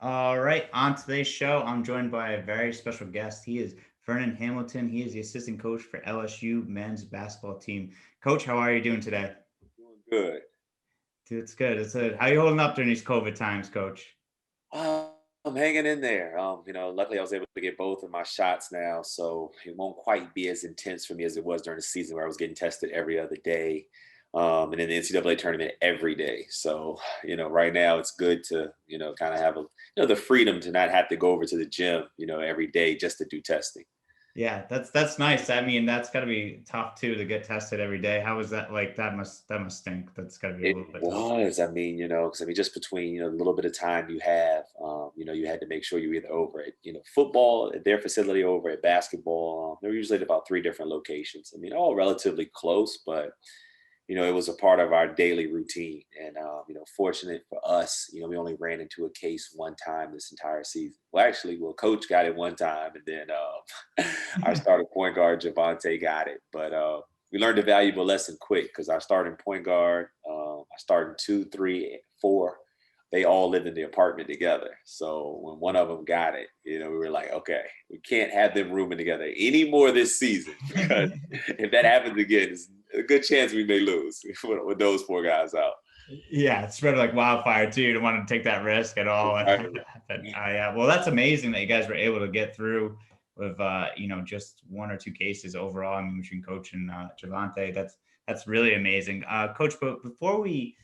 All right, on today's show, I'm joined by a very special guest. He is Vernon Hamilton. He is the assistant coach for LSU men's basketball team. Coach, how are you doing today? Doing good. Dude, it's good. It's good. How you holding up during these COVID times, Coach? I'm hanging in there. Luckily I was able to get both of my shots now, so it won't quite be as intense for me as it was during the season where I was getting tested every other day. And in the NCAA tournament every day. So, right now it's good to, kind of have the freedom to not have to go over to the gym, every day just to do testing. Yeah, that's nice. I mean, that's got to be tough too to get tested every day. How is that like? That must stink. That's got to be a It little bit tough. was. because just between the little bit of time you have, you had to make sure you were either over at football at their facility, over at basketball. They were usually at about three different locations. I mean, all relatively close, but it was a part of our daily routine. And fortunate for us, we only ran into a case one time this entire season. Well, coach got it one time, and then our starting point guard Javante got it, but. We learned a valuable lesson quick because our starting point guard, our starting 2, 3, 4, they all lived in the apartment together. So when one of them got it, we were like, okay, we can't have them rooming together anymore this season because if that happens again, it's a good chance we may lose with those four guys out. Yeah, it's spread like wildfire too. You don't want to take that risk at all and have Exactly. it happen. Yeah, well, that's amazing that you guys were able to get through with just one or two cases overall. I mean, between Coach and Javante, that's really amazing, Coach. But before we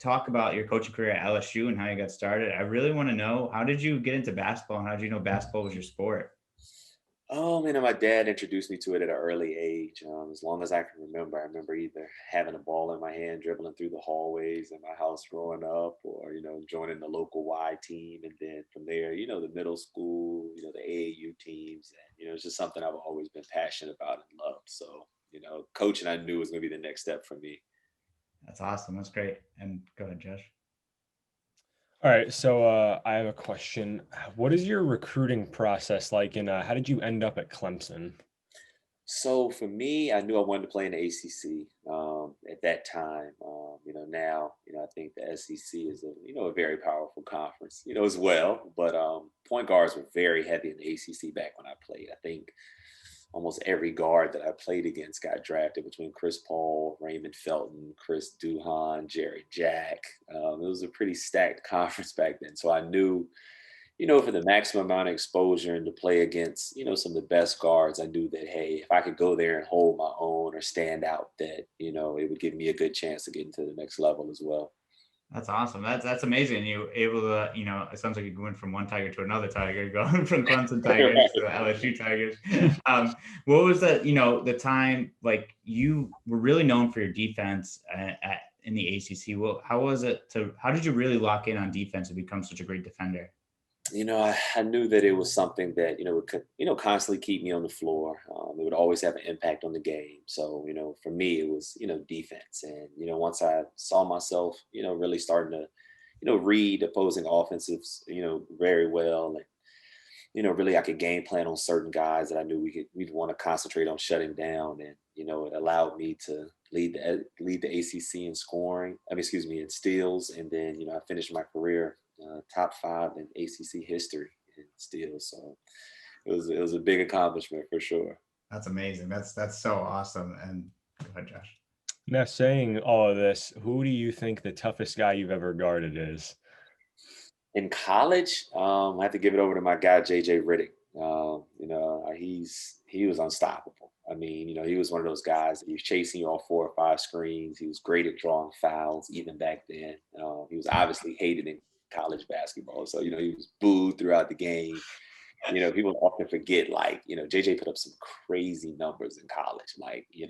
talk about your coaching career at LSU and how you got started, I really want to know, how did you get into basketball and how did you know basketball was your sport? My dad introduced me to it at an early age. As long as I can remember, I remember either having a ball in my hand, dribbling through the hallways in my house growing up, or joining the local Y team, and then from there, the middle school, the AAU teams, and it's just something I've always been passionate about and loved. So, coaching, I knew was going to be the next step for me. That's awesome. That's great. And go ahead, Josh. All right, so I have a question. What is your recruiting process like, and how did you end up at Clemson? So for me, I knew I wanted to play in the ACC at that time. Now, I think the SEC is a very powerful conference, as well. But point guards were very heavy in the ACC back when I played. I think almost every guard that I played against got drafted between Chris Paul, Raymond Felton, Chris Duhon, Jerry Jack. It was a pretty stacked conference back then. So I knew for the maximum amount of exposure and to play against, some of the best guards, I knew that, hey, if I could go there and hold my own or stand out, that, it would give me a good chance to get into the next level as well. That's awesome. That's amazing. You able to, it sounds like you're going from one tiger to another tiger, going from Clemson Tigers to the LSU Tigers. What was that, the time, like, you were really known for your defense in the ACC. Well, how did you really lock in on defense and become such a great defender? I knew that it was something that, would, constantly keep me on the floor. It would always have an impact on the game. So, for me, it was, defense. And, once I saw myself, really starting to, read opposing offensives, very well. And, really I could game plan on certain guys that I knew we'd want to concentrate on shutting down. And, it allowed me to lead the ACC in scoring. I mean, excuse me, in steals. And then, I finished my career top 5 in ACC history in steals. So it was a big accomplishment for sure. That's amazing. That's so awesome. And go ahead, Josh. Now, saying all of this, who do you think the toughest guy you've ever guarded is? In college, I have to give it over to my guy JJ Riddick. He was unstoppable. I mean, he was one of those guys that he was chasing you off 4 or 5 screens. He was great at drawing fouls even back then. He was obviously hated in college basketball, so he was booed throughout the game. People often forget, like, JJ put up some crazy numbers in college. Like, he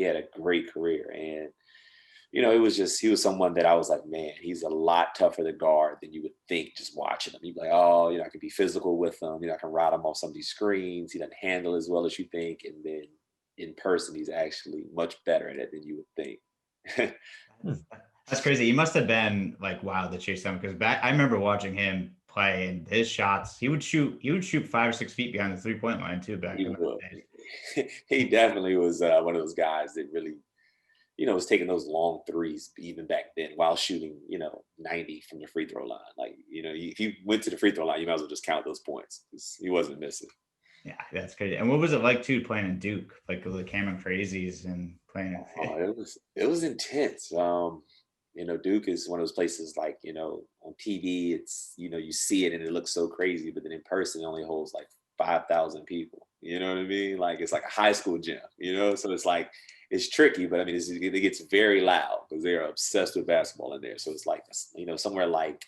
had a great career, and it was just, he was someone that I was like, man, he's a lot tougher to guard than you would think just watching him. You'd be like, oh, I can be physical with him. I can ride him off some of these screens. He doesn't handle as well as you think. And then in person, he's actually much better at it than you would think. Hmm. That's crazy. He must have been like wild to chase them, because back I remember watching him play and his shots. He would shoot 5 or 6 feet behind the 3-point line too back He in those was. days. He definitely was one of those guys that really was taking those long threes even back then while shooting, 90 from the free throw line. Like, if you went to the free throw line, you might as well just count those points. He wasn't missing. Yeah, that's crazy. And what was it like too playing in Duke, like the Cameron Crazies and playing? It was intense. Duke is one of those places like, on TV, it's, you see it and it looks so crazy, but then in person it only holds like 5,000 people. You know what I mean? Like it's like a high school gym, so it's like, it's tricky, but I mean, it gets very loud because they're obsessed with basketball in there. So it's like, somewhere like,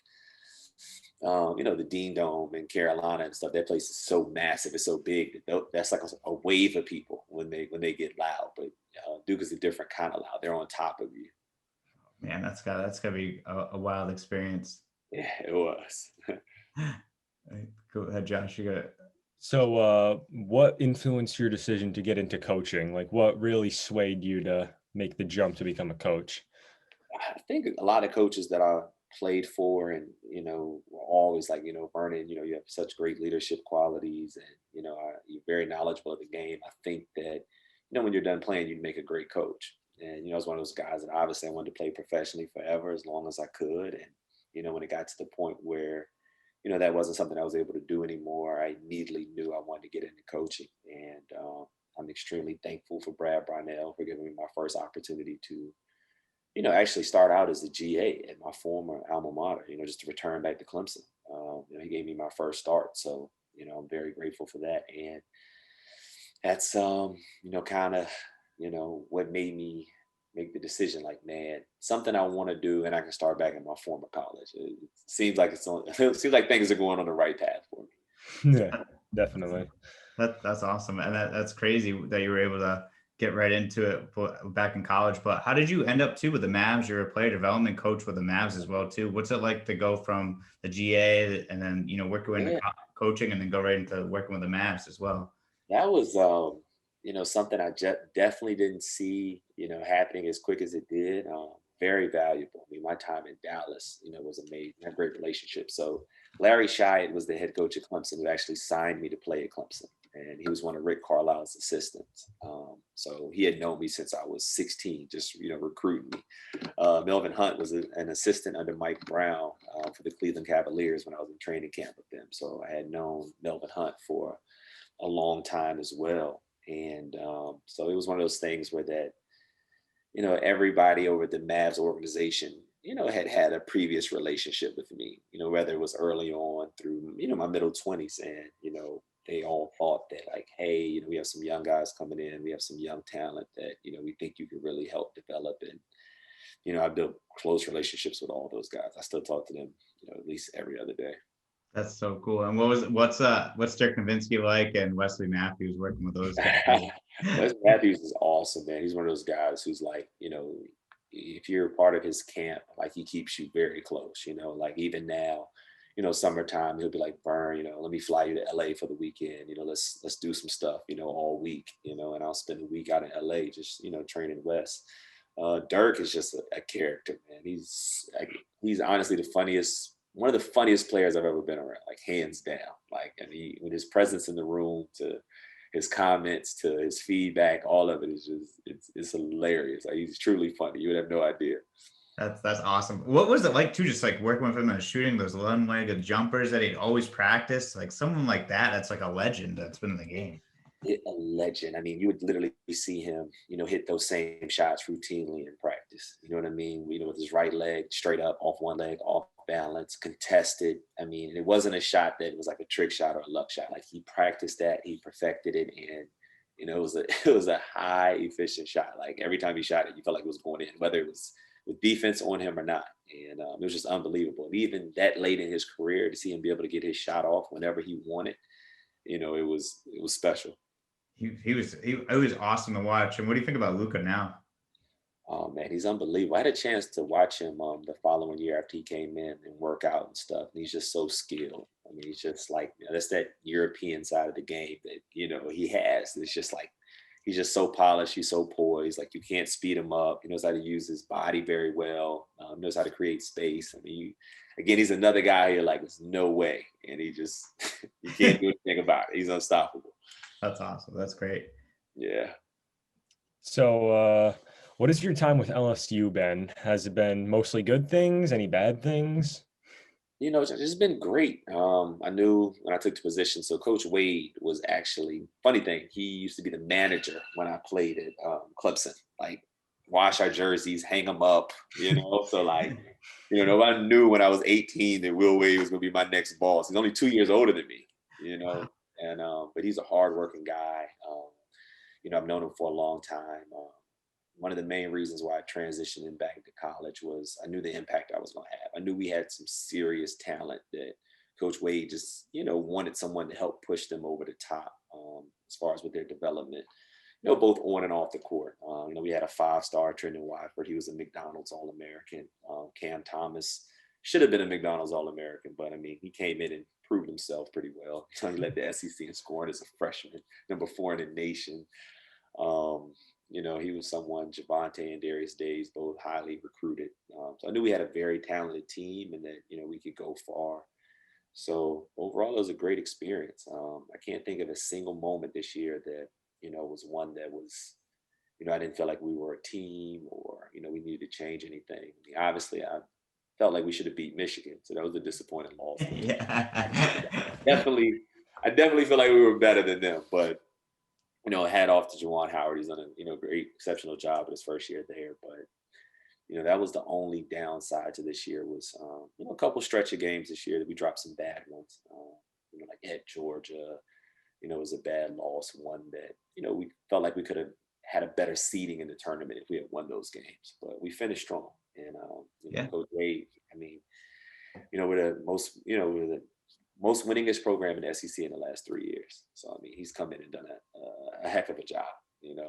the Dean Dome in Carolina and stuff, that place is so massive, it's so big, that's like a wave of people when they get loud. But Duke is a different kind of loud. They're on top of you. Man, that's gotta be a wild experience. Yeah, it was. Go ahead, Josh. You got it. So what influenced your decision to get into coaching? Like what really swayed you to make the jump to become a coach? I think a lot of coaches that I played for and, were always like, Vernon, you have such great leadership qualities and, you're very knowledgeable of the game. I think that, when you're done playing, you make a great coach. And, I was one of those guys that obviously I wanted to play professionally forever as long as I could. And, when it got to the point where, that wasn't something I was able to do anymore, I immediately knew I wanted to get into coaching. And I'm extremely thankful for Brad Brownell for giving me my first opportunity to, actually start out as a GA at my former alma mater, just to return back to Clemson. He gave me my first start. So, I'm very grateful for that. And that's, kind of, what made me make the decision, like, man, something I want to do, and I can start back at my former college. It seems like it seems like things are going on the right path for me. Yeah, definitely. That's awesome. And that's crazy that you were able to get right into it back in college. But how did you end up too with the Mavs? You're a player development coach with the Mavs as well too. What's it like to go from the GA and then, work your way into coaching and then go right into working with the Mavs as well? That was, something I definitely didn't see, happening as quick as it did. Very valuable. I mean, my time in Dallas, was amazing. I had a great relationship. So Larry Shyatt was the head coach at Clemson who actually signed me to play at Clemson. And he was one of Rick Carlisle's assistants. So he had known me since I was 16, just, recruiting me. Melvin Hunt was an assistant under Mike Brown for the Cleveland Cavaliers when I was in training camp with them. So I had known Melvin Hunt for a long time as well. And so it was one of those things where that, everybody over the Mavs organization, had a previous relationship with me, whether it was early on through, my middle 20s. And, they all thought that like, hey, we have some young guys coming in, we have some young talent that, we think you could really help develop. And, I built close relationships with all those guys. I still talk to them, at least every other day. That's so cool. And what's Dirk Nowitzki like and Wesley Matthews working with those guys? Wesley Matthews is awesome, man. He's one of those guys who's like, if you're part of his camp, like he keeps you very close, like even now, summertime, he'll be like, Vern, let me fly you to LA for the weekend. Let's do some stuff, all week, and I'll spend a week out in LA just, training Wes. Dirk is just a character, man. He's honestly one of the funniest players I've ever been around, like hands down. Like, and with his presence in the room, to his comments, to his feedback, all of it is just, it's hilarious. Like, he's truly funny. You would have no idea. That's awesome. What was it like too, just like working with him and shooting those one-legged jumpers that he'd always practice? Like someone like that's like a legend that's been in the game. A legend. I mean, you would literally see him, hit those same shots routinely in practice. You know what I mean? With his right leg straight up, off one leg, off balance, contested. I mean, it wasn't a shot that was like a trick shot or a luck shot. Like he practiced that, he perfected it, and it was a high efficient shot. Like every time he shot it, you felt like it was going in, whether it was with defense on him or not. And it was just unbelievable. And even that late in his career, to see him be able to get his shot off whenever he wanted, it was special. He was awesome to watch. And what do you think about Luka now? Oh man, he's unbelievable. I had a chance to watch him the following year after he came in and work out and stuff. And he's just so skilled. I mean, he's just like, that's that European side of the game that, he has. It's just like, he's just so polished. He's so poised. Like, you can't speed him up. He knows how to use his body very well. Knows how to create space. I mean, again, he's another guy you're like, there's no way. And he just, you can't do anything about it. He's unstoppable. That's awesome. That's great. Yeah. So What has your time with LSU been? Has it been mostly good things? Any bad things? It's been great. I knew when I took the position. So Coach Wade was actually, funny thing, he used to be the manager when I played at Clemson. Like, wash our jerseys, hang them up, So like, nobody knew when I was 18 that Will Wade was going to be my next boss. He's only 2 years older than me, and but he's a hardworking guy. I've known him for a long time. One of the main reasons why I transitioned in back to college was I knew the impact I was going to have. I knew we had some serious talent that Coach Wade just, wanted someone to help push them over the top as far as with their development, both on and off the court. We had a 5-star Trendon Watford. He was a McDonald's All-American. Cam Thomas should have been a McDonald's All-American, but I mean, he came in and proved himself pretty well. He led the SEC in scoring as a freshman, number 4 in the nation. He was someone, Javante and Darius Days, both highly recruited. So I knew we had a very talented team and that, we could go far. So overall, it was a great experience. I can't think of a single moment this year that, was one that was, I didn't feel like we were a team or, we needed to change anything. I mean, obviously, I felt like we should have beat Michigan. So that was a disappointing loss. Yeah. I definitely feel like we were better than them, but hat off to Juwan Howard. He's done a great, exceptional job in his first year there. But, that was the only downside to this year was, a couple stretch of games this year that we dropped some bad ones. Like at Georgia, it was a bad loss, one that, we felt like we could have had a better seeding in the tournament if we had won those games. But we finished strong. And, Coach Wade, I mean, we're the most winningest program in the SEC in the last 3 years. So, I mean, he's come in and done a heck of a job,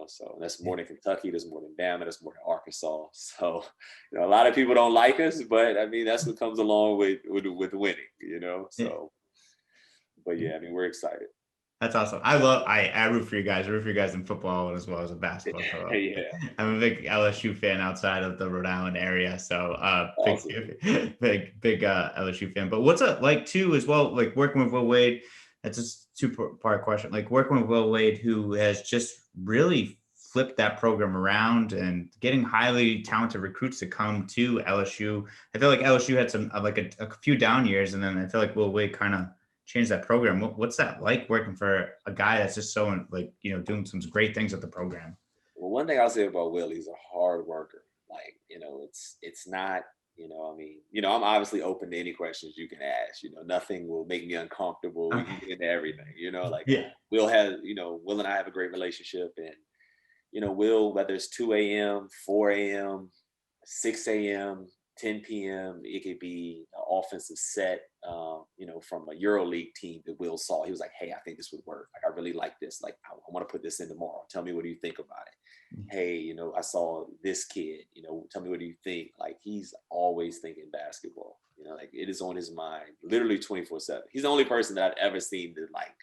So that's more than Kentucky, that's more than Bama, that's more than Arkansas. So, a lot of people don't like us, but I mean, that's what comes along with winning, So, but yeah, I mean, we're excited. That's awesome. I root for you guys. I root for you guys in football as well as in basketball. So Yeah. I'm a big LSU fan outside of the Rhode Island area. So Awesome. big LSU fan. But what's it like too as well, like working with Will Wade? That's a two-part question. Like working with Will Wade, who has just really flipped that program around and getting highly talented recruits to come to LSU. I feel like LSU had some like a few down years, and then I feel like Will Wade kind of change that program. What's that like working for a guy that's just so like, doing some great things at the program? Well, one thing I'll say about Will, he's a hard worker. Like, it's not, I mean, I'm obviously open to any questions you can ask, nothing will make me uncomfortable. We can get into everything, like Yeah. Will and I have a great relationship and, Will, whether it's 2 a.m., 4 a.m., 6 a.m., 10 p.m. It could be an offensive set, from a EuroLeague team that Will saw. He was like, "Hey, I think this would work. Like, I really like this. Like, I want to put this in tomorrow. Tell me what do you think about it? Mm-hmm. Hey, I saw this kid. Tell me what do you think." Like, he's always thinking basketball. Like it is on his mind, literally 24/7. He's the only person that I've ever seen that like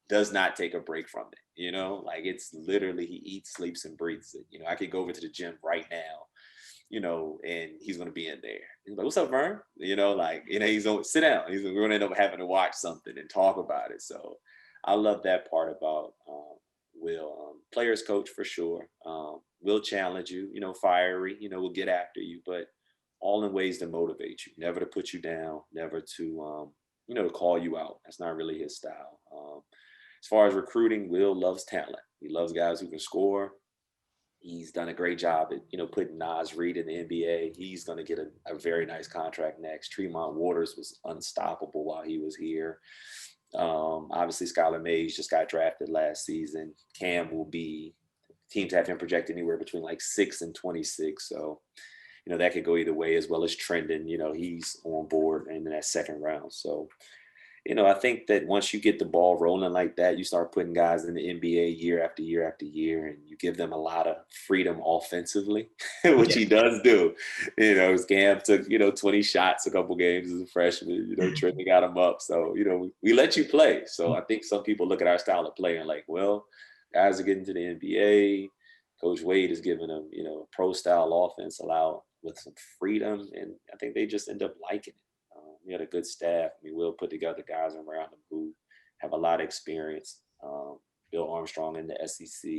does not take a break from it. Like it's literally he eats, sleeps, and breathes it. I could go over to the gym right now. And he's going to be in there. He's like, "What's up, Vern?" He's going to sit down. We're going to end up having to watch something and talk about it. So I love that part about Will. Players coach for sure. Will challenge you, fiery, will get after you, but all in ways to motivate you, never to put you down, never to, to call you out. That's not really his style. As far as recruiting, Will loves talent. He loves guys who can score. He's done a great job at, putting Naz Reid in the NBA. He's going to get a very nice contract next. Tremont Waters was unstoppable while he was here. Obviously, Skylar Mays just got drafted last season. Cam will be, teams have him projected anywhere between like 6 and 26. So, that could go either way, as well as Trendon. He's on board in that second round. So, I think that once you get the ball rolling like that, you start putting guys in the NBA year after year after year, and you give them a lot of freedom offensively, which he does do. Cam took, 20 shots a couple games as a freshman, Trendon got him up. So, we let you play. So I think some people look at our style of play and like, well, guys are getting to the NBA. Coach Wade is giving them, a pro style offense allowed with some freedom. And I think they just end up liking it. We had a good staff. We'll put together guys around them who have a lot of experience. Bill Armstrong in the SEC,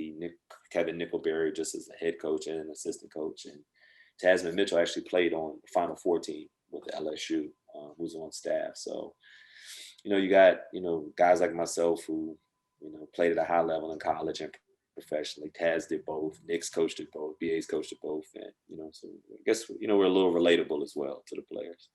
Kevin Nickelberry just as a head coach and an assistant coach, and Tasman Mitchell actually played on the Final Four team with the LSU, who's on staff. So, you got, guys like myself who, played at a high level in college and professionally. Taz did both. Nick's coached at both. BA's coached at both. And, so I guess, we're a little relatable as well to the players.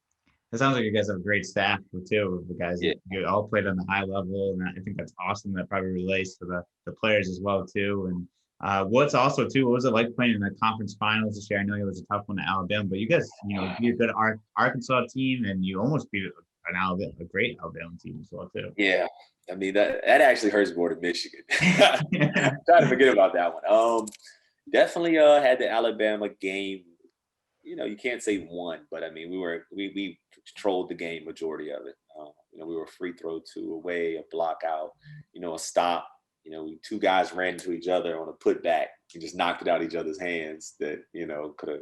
It sounds like you guys have a great staff too. The guys Yeah. that you all played on the high level, and I think that's awesome. That probably relates to the players as well too. And what's also too, what was it like playing in the conference finals this year? I know it was a tough one to Alabama, but you guys, beat a good Arkansas team, and you almost beat a great Alabama team as well too. Yeah, I mean that actually hurts more than Michigan. I'm trying to forget about that one. Definitely had the Alabama game. You can't say won, but I mean we controlled the game majority of it. We were free throw 2 away, a block out, a stop. Two guys ran into each other on a putback and just knocked it out each other's hands. That could have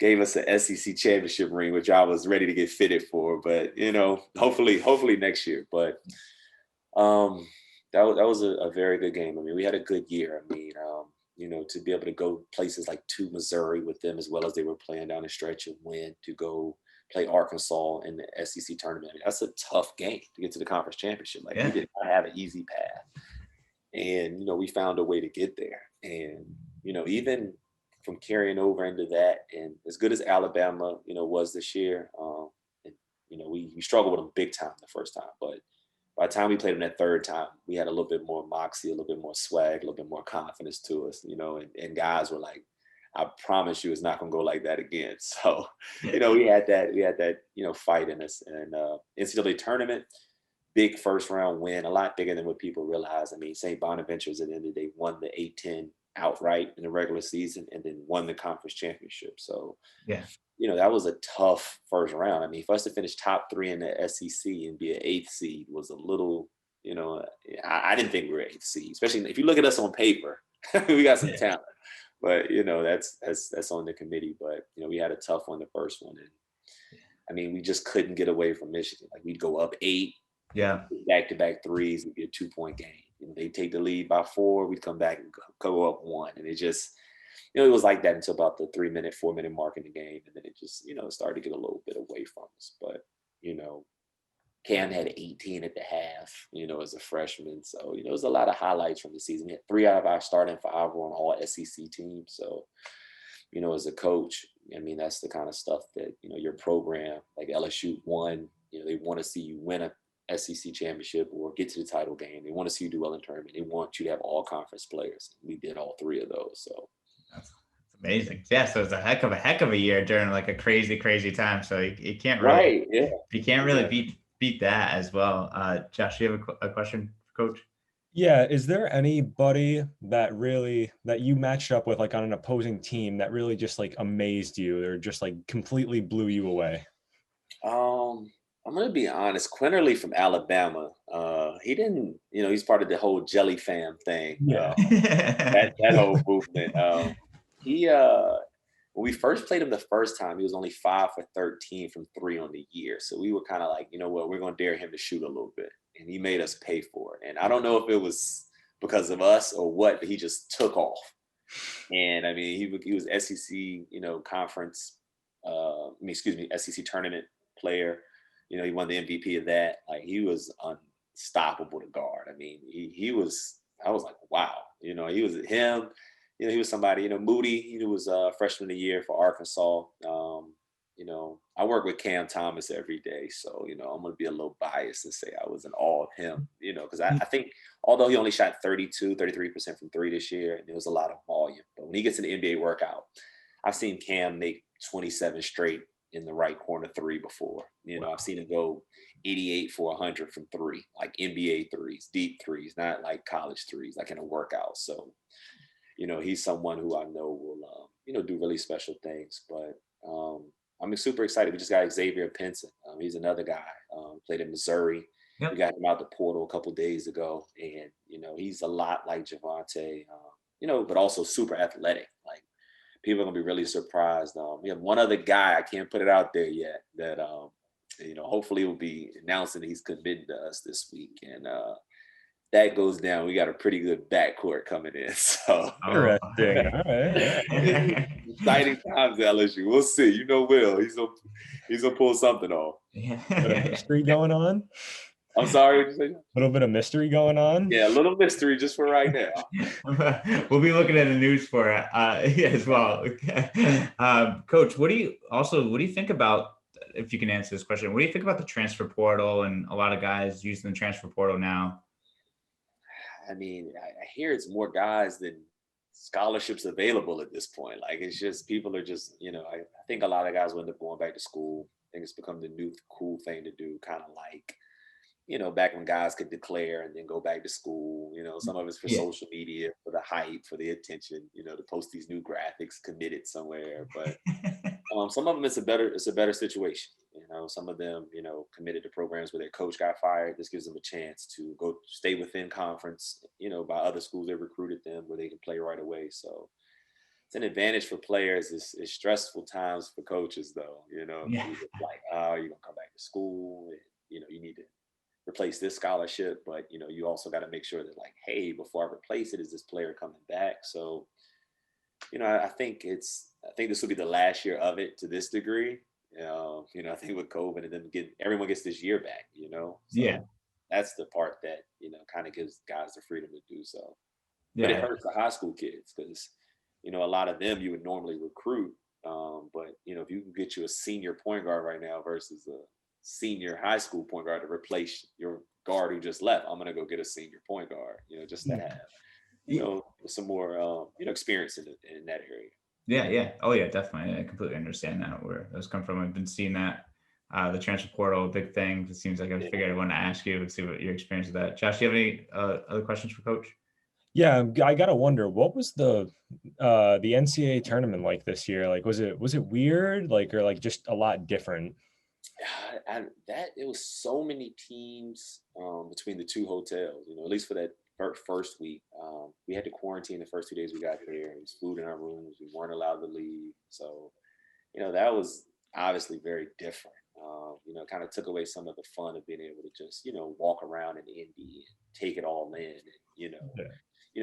gave us an SEC championship ring, which I was ready to get fitted for. But hopefully next year. But that was a very good game. I mean, we had a good year. I mean, to be able to go places like to Missouri with them as well as they were playing down the stretch and win, to go play Arkansas in the SEC tournament. I mean, that's a tough game to get to the conference championship. Like, we did not have an easy path. And, we found a way to get there. And, even from carrying over into that, and as good as Alabama, was this year, and, we struggled with them big time the first time. But by the time we played them that third time, we had a little bit more moxie, a little bit more swag, a little bit more confidence to us, and guys were like, I promise you it's not going to go like that again. So, we had that, fight in us. And NCAA tournament, big first round win, a lot bigger than what people realize. I mean, St. Bonaventure's at the end of the day won the A-10 outright in the regular season and then won the conference championship. So, that was a tough first round. I mean, for us to finish top 3 in the SEC and be an 8th seed was a little, I didn't think we were 8th seed, especially if you look at us on paper, we got some talent. But, that's on the committee. But, we had a tough one, the first one. And I mean, we just couldn't get away from Michigan. Like, we'd go up 8, back-to-back threes, it'd be a 2-point game. They'd take the lead by 4, we'd come back and go up 1. And it just, it was like that until about the 3-minute, 4-minute mark in the game. And then it just, it started to get a little bit away from us. But, Cam had 18 at the half, as a freshman. So, it was a lot of highlights from the season. We had 3 out of our starting 5 were on all SEC teams. So, as a coach, I mean, that's the kind of stuff that, your program, like LSU won, they want to see you win a SEC championship or get to the title game. They want to see you do well in tournament. They want you to have all conference players. We did all 3 of those. So that's amazing. Yeah. So it's a heck of a year during like a crazy time. So you can't really, you can't really beat that as well. Josh, you have a question for Coach? Yeah. Is there anybody that you matched up with, like on an opposing team, that really just like amazed you or just like completely blew you away? I'm going to be honest. Quinterly from Alabama, he didn't, he's part of the whole Jelly Fam thing. Yeah. That whole movement. When we first played him the first time, he was only 5 for 13 from 3 on the year. So we were kind of like, we're going to dare him to shoot a little bit. And he made us pay for it. And I don't know if it was because of us or what, but he just took off. And I mean, he was SEC, conference, SEC tournament player. He won the MVP of that. Like, he was unstoppable to guard. I mean, I was like, wow. He was him. He was somebody. Moody, he was freshman of the year for Arkansas. I work with Cam Thomas every day. So, I'm going to be a little biased and say I was in awe of him, because I think although he only shot 33% from 3 this year, and it was a lot of volume. But when he gets in the NBA workout, I've seen Cam make 27 straight in the right corner 3 before. Wow. I've seen him go 88 for 100 from 3, like NBA threes, deep threes, not like college threes, like in a workout. So, he's someone who I know will, do really special things. But I'm super excited. We just got Xavier Pinson. He's another guy, played in Missouri. Yep. We got him out the portal a couple of days ago. And, he's a lot like Javonte, but also super athletic. Like, people are going to be really surprised. We have one other guy, I can't put it out there yet, that, hopefully will be announcing he's committed to us this week. And that goes down, we got a pretty good backcourt coming in. So Interesting. All right. exciting times at LSU. We'll see. You know, Will, he's gonna pull something off. Bit of mystery going on. I'm sorry, what did you say? A little bit of mystery going on. Yeah, a little mystery just for right now. We'll be looking at the news for it as well. Coach, what do you think about, if you can answer this question, what do you think about the transfer portal and a lot of guys using the transfer portal now? I mean, I hear it's more guys than scholarships available at this point. Like, it's just, people are just, I think a lot of guys will end up going back to school. I think it's become the new cool thing to do, kind of like, back when guys could declare and then go back to school. Some of it's for social media, for the hype, for the attention, to post these new graphics committed somewhere. But some of them, it's a better situation. Some of them, committed to programs where their coach got fired. This gives them a chance to go stay within conference, by other schools that recruited them, where they can play right away. So it's an advantage for players. It's stressful times for coaches, though. Like, oh, you're gonna come back to school, and, you need to replace this scholarship, but you also got to make sure that, like, hey, before I replace it, is this player coming back? So, I think this will be the last year of it to this degree. I think with COVID and then everyone gets this year back. So that's the part that kind of gives guys the freedom to do so. But it hurts the high school kids because a lot of them you would normally recruit, but if you can get you a senior point guard right now versus a senior high school point guard to replace your guard who just left, I'm gonna go get a senior point guard, just to have some more experience in that area. Yeah. Oh yeah, definitely. I completely understand that, where those come from. I've been seeing that the transfer portal, a big thing. It seems like I figured I wanted to ask you and see what your experience with that. Josh, do you have any other questions for Coach? Yeah, I gotta wonder, what was the NCAA tournament like this year? Like, was it weird, like, or like just a lot different? It was so many teams between the two hotels. At least for that first week, we had to quarantine the first 2 days we got there. There was food in our rooms. We weren't allowed to leave. So, that was obviously very different. Kind of took away some of the fun of being able to just, walk around in Indy and take it all in. And,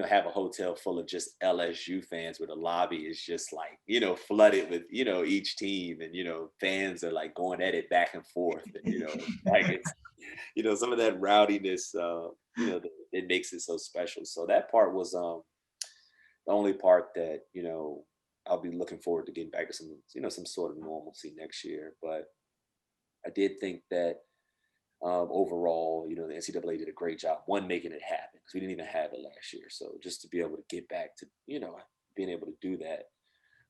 have a hotel full of just LSU fans where the lobby is just like, flooded with, each team, and, fans are like going at it back and forth. And, like it's, some of that rowdiness, it makes it so special. So that part was the only part that, I'll be looking forward to getting back to some sort of normalcy next year. But I did think that overall, the NCAA did a great job, making it happen, because we didn't even have it last year. So just to be able to get back to, being able to do that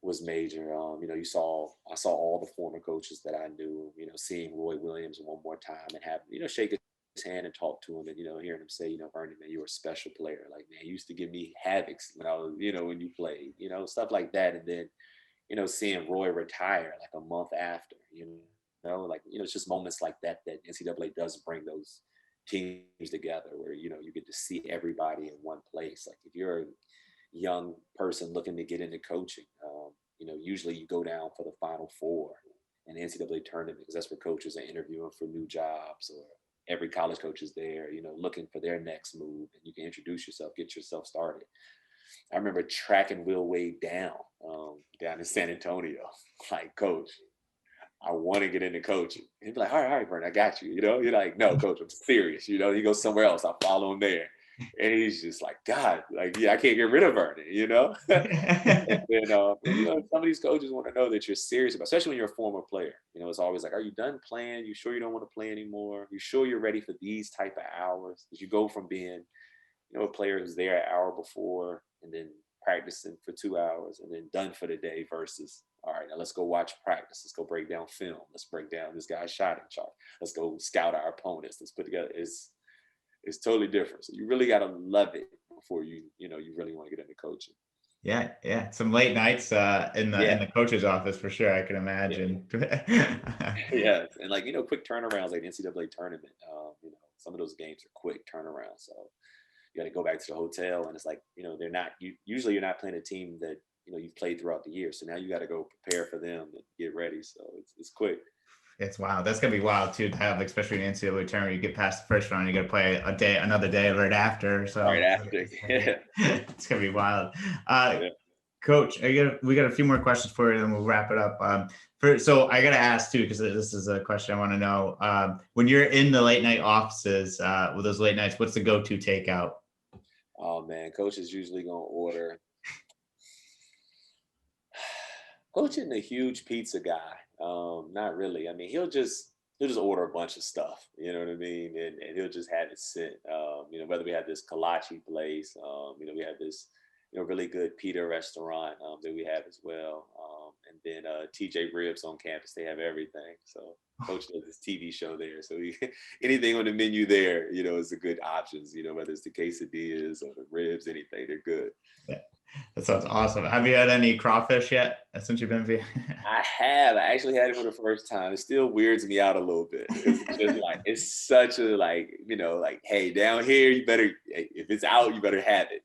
was major. I saw all the former coaches that I knew, seeing Roy Williams one more time and having, shake his hand and talk to him, and, hearing him say, Vernon, man, you were a special player. Like, man, you used to give me havocs when I was, when you played, stuff like that. And then, seeing Roy retire like a month after, it's just moments like that NCAA does bring those teams together, where, you get to see everybody in one place. Like, if you're a young person looking to get into coaching, usually you go down for the Final Four in the NCAA tournament, because that's where coaches are interviewing for new jobs, or every college coach is there, looking for their next move, and you can introduce yourself, get yourself started. I remember tracking Will Wade down in San Antonio, like, Coach, I want to get into coaching. He'd be like, all right, Vern, I got you. You're like, no, Coach, I'm serious. He goes somewhere else, I'll follow him there. And he's just like, God, like, yeah, I can't get rid of Vernon, And then, some of these coaches want to know that you're serious about, especially when you're a former player. It's always like, are you done playing? You sure you don't want to play anymore? You sure you're ready for these type of hours? Because you go from being, a player who's there an hour before and then practicing for 2 hours and then done for the day, versus, all right, now let's go watch practice. Let's go break down film. Let's break down this guy's shot and chart. Let's go scout our opponents. Let's put together. It's totally different. So you really got to love it before you really want to get into coaching. Yeah. Some late nights in the coach's office for sure. I can imagine. Yeah. And like, quick turnarounds, like the NCAA tournament. Some of those games are quick turnarounds. So you got to go back to the hotel, and it's like, usually you're not playing a team that, you've played throughout the year. So now you got to go prepare for them and get ready. So it's quick. It's wild. That's gonna be wild too to have, especially in the NCAA tournament. You get past the first round, you got to play another day right after. So Right after. Yeah. it's gonna be wild. Yeah. Coach, we got a few more questions for you, and then we'll wrap it up. So I gotta ask too, because this is a question I want to know. When you're in the late night offices with those late nights, what's the go-to takeout? Oh man, coach is usually gonna order. Coach isn't a huge pizza guy. Not really. I mean, he'll just order a bunch of stuff. You know what I mean? And he'll just have it sent. Whether we have this kolache place, we have this, really good pita restaurant that we have as well. And then TJ Ribs on campus, they have everything. So Coach does this TV show there. So anything on the menu there, is a good options. Whether it's the quesadillas or the ribs, anything, they're good. Yeah, that sounds awesome. Have you had any crawfish yet since you've been via? I have. I actually had it for the first time. It still weirds me out a little bit. It's just like, it's such a hey, down here, if it's out, you better have it,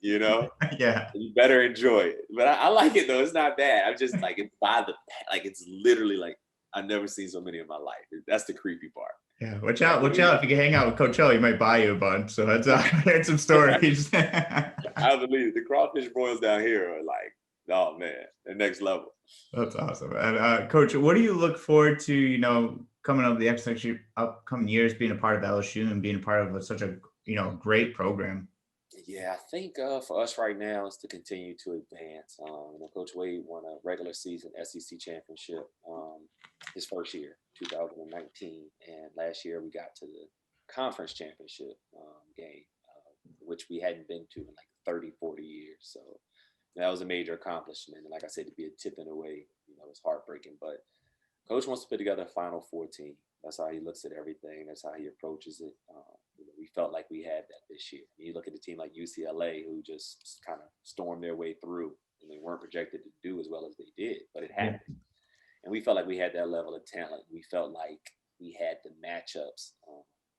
Yeah. You better enjoy it. But I like it though. It's not bad. I'm just like, it's literally like, I've never seen so many in my life. That's the creepy part. Yeah, watch out. If you can hang out with Coachella, he might buy you a bunch. So that's I heard some stories. I believe it. The crawfish broils down here are like, oh man, the next level. That's awesome. And Coach, what do you look forward to, coming up the upcoming years, being a part of LSU and being a part of such a, great program? Yeah, I think for us right now is to continue to advance. Coach Wade won a regular season SEC championship his first year, 2019. And last year we got to the conference championship game, which we hadn't been to in like 30, 40 years. So that was a major accomplishment. And like I said, to be a tip in a way, it's heartbreaking. But Coach wants to put together a Final Four team. That's how he looks at everything. That's how he approaches it. We felt like we had that this year. You look at a team like UCLA, who just kind of stormed their way through, and they weren't projected to do as well as they did, but it happened. Yeah. And we felt like we had that level of talent. We felt like we had the matchups.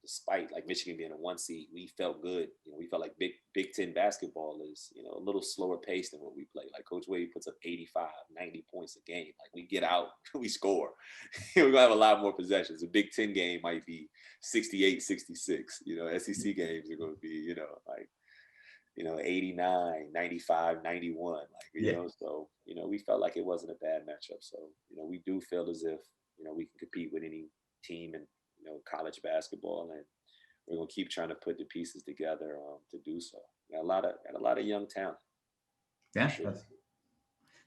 Despite like Michigan being a 1 seed, we felt good. We felt like Big Ten basketball is, a little slower paced than what we play. Like Coach Wade puts up 85, 90 points a game. Like we get out, we score. We're gonna have a lot more possessions. A Big Ten game might be 68, 66. SEC games are gonna be, 89, 95, 91. So, we felt like it wasn't a bad matchup. So, we do feel as if, we can compete with any team in college basketball, and we're gonna keep trying to put the pieces together to do so. Got a lot of young talent. Yeah, sure.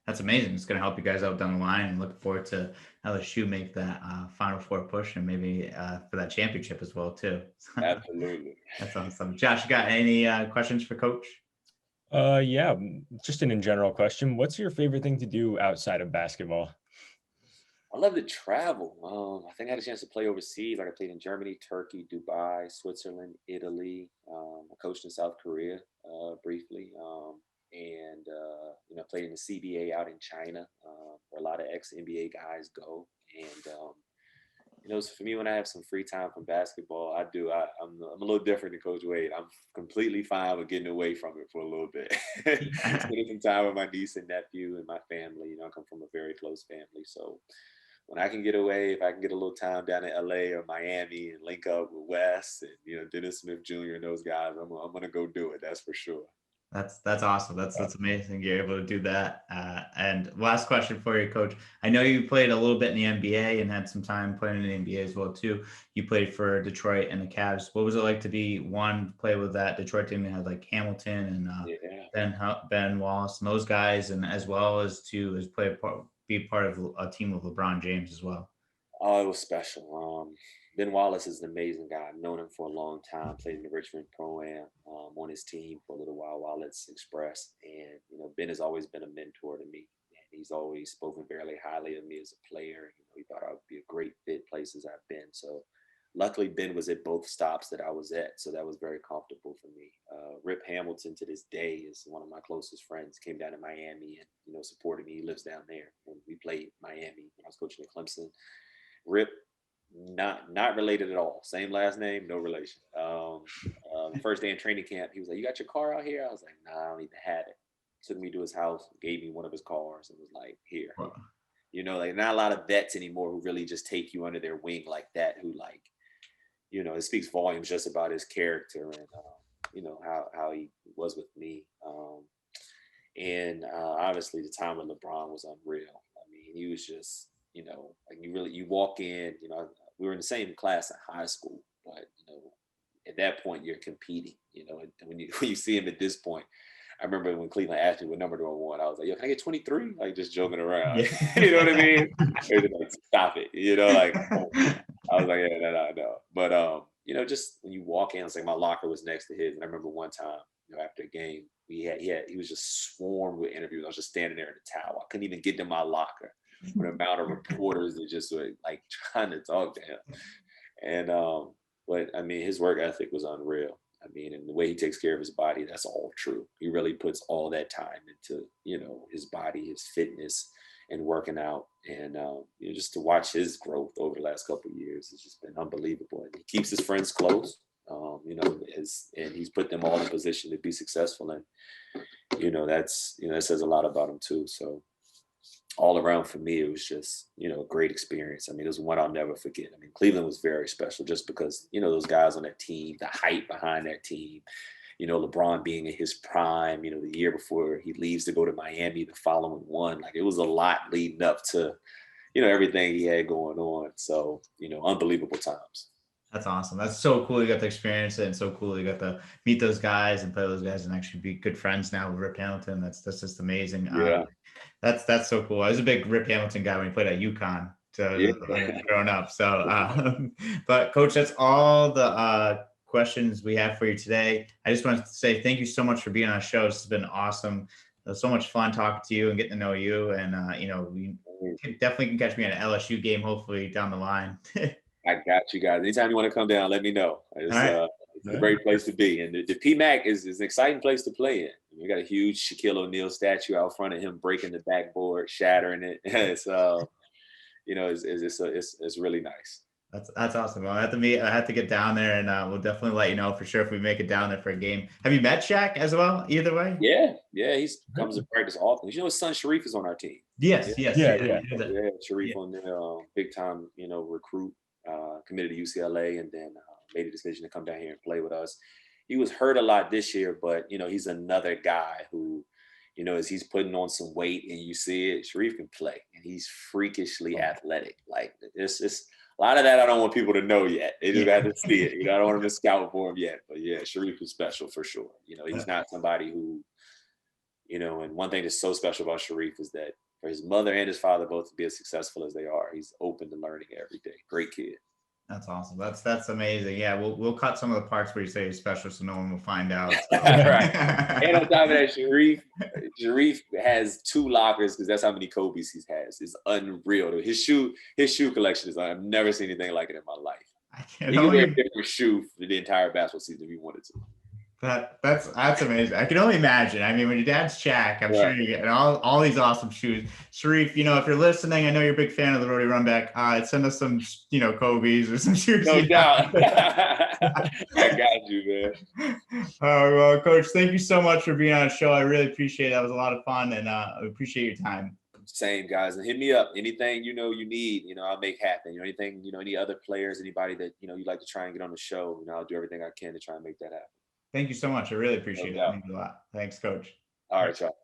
That's amazing. It's going to help you guys out down the line, and looking forward to LSU make that Final Four push, and maybe for that championship as well too. Absolutely. That's awesome. Josh, you got any questions for Coach? Yeah, just an in general question. What's your favorite thing to do outside of basketball? I love to travel. I think I had a chance to play overseas. Like I played in Germany, Turkey, Dubai, Switzerland, Italy. I coached in South Korea briefly, and played in the CBA out in China, where a lot of ex-NBA guys go. And for me, when I have some free time from basketball, I'm a little different than Coach Wade. I'm completely fine with getting away from it for a little bit. Spending some time with my niece and nephew and my family. I come from a very close family, so when I can get away, if I can get a little time down in LA or Miami and link up with Wes and Dennis Smith Jr. and those guys, I'm gonna go do it. That's for sure. That's awesome. That's amazing. You're able to do that. And last question for you, Coach. I know you played a little bit in the NBA and had some time playing in the NBA as well too. You played for Detroit and the Cavs. What was it like to play with that Detroit team that had like Hamilton and Ben Wallace and those guys, and as well as be part of a team with LeBron James as well? Oh, it was special. Ben Wallace is an amazing guy. I've known him for a long time. Played in the Richmond Pro-Am, on his team for a little while it's Express. And, Ben has always been a mentor to me. And he's always spoken very highly of me as a player. He thought I would be a great fit places I've been. So luckily, Ben was at both stops that I was at. So that was very comfortable for me. Rip Hamilton to this day is one of my closest friends. Came down to Miami and, supported me. He lives down there. And we played Miami when I was coaching at Clemson. Rip, not related at all. Same last name, no relation. First day in training camp, he was like, "You got your car out here?" I was like, "Nah, I don't even have it." Took me to his house, gave me one of his cars, and was like, "Here." Wow. like not a lot of vets anymore who really just take you under their wing like that, who like, it speaks volumes just about his character and, how he was with me. And obviously the time with LeBron was unreal. I mean, he was just, like you walk in, we were in the same class in high school, but, at that point you're competing, and when you see him at this point, I remember when Cleveland asked me what number do I want, I was like, yo, can I get 23? Like just joking around. Yeah. You know what I mean? Like, stop it. Like, I was like, yeah, no. But, just when you walk in, it's like my locker was next to his. And I remember one time, after a game, he was just swarmed with interviews. I was just standing there in the towel. I couldn't even get to my locker. For the amount of reporters that just were like trying to talk to him. And but I mean, his work ethic was unreal. I mean, and the way he takes care of his body, that's all true. He really puts all that time into, his body, his fitness, and working out. And just to watch his growth over the last couple of years has just been unbelievable. And he keeps his friends close. And he's put them all in position to be successful. And that says a lot about him too. So all around for me, it was just, a great experience. I mean, it was one I'll never forget. I mean, Cleveland was very special just because, those guys on that team, the hype behind that team, LeBron being in his prime, the year before he leaves to go to Miami, the following one, like it was a lot leading up to, everything he had going on. So, unbelievable times. That's awesome. That's so cool. You got to experience it, and so cool you got to meet those guys and play with those guys and actually be good friends now with Rip Hamilton. That's just amazing. Yeah. That's so cool. I was a big Rip Hamilton guy when he played at UConn growing up. So, but Coach, that's all the questions we have for you today. I just want to say thank you so much for being on our show. This has been awesome. It was so much fun talking to you and getting to know you. And, we definitely can catch me at an LSU game, hopefully down the line. I got you guys. Anytime you want to come down, let me know. It's a great place to be. And the PMAC is an exciting place to play in. We got a huge Shaquille O'Neal statue out front of him, breaking the backboard, shattering it. It's it's really nice. That's awesome. Well, I have to get down there, and we'll definitely let you know for sure if we make it down there for a game. Have you met Shaq as well? Either way. Yeah, he comes to practice often. His son Sharif is on our team. Yes. Yeah. Sharif on there, big time, recruit. Committed to UCLA and then made a decision to come down here and play with us. He was hurt a lot this year, but he's another guy who, as he's putting on some weight and you see it, Sharif can play and he's freakishly athletic. Like it's a lot of that I don't want people to know yet. They just got to see it. I don't want them to scout for him yet. But yeah, Sharif is special for sure. He's not somebody who, and one thing that's so special about Sharif is that for his mother and his father both to be as successful as they are, he's open to learning every day. Great kid. That's awesome. That's amazing. Yeah, we'll cut some of the parts where you say he's special, so no one will find out. So. Right. And on top of that, Sharif has 2 lockers because that's how many Kobe's he has. It's unreal. His shoe collection is. I've never seen anything like it in my life. He can wear a different shoe for the entire basketball season if he wanted to. That's amazing. I can only imagine. I mean, when your dad's Shaq, I'm sure you're getting all these awesome shoes. Sharif, if you're listening, I know you're a big fan of the Rhody Runback. Send us some, Kobe's or some shoes. No doubt. I got you, man. Well, Coach, thank you so much for being on the show. I really appreciate it. That was a lot of fun, and I appreciate your time. Same, guys, and hit me up. Anything you need, I'll make happen. Anything, any other players, anybody that you'd like to try and get on the show, I'll do everything I can to try and make that happen. Thank you so much. I really appreciate it. It means a lot. Thanks, Coach. All right, y'all.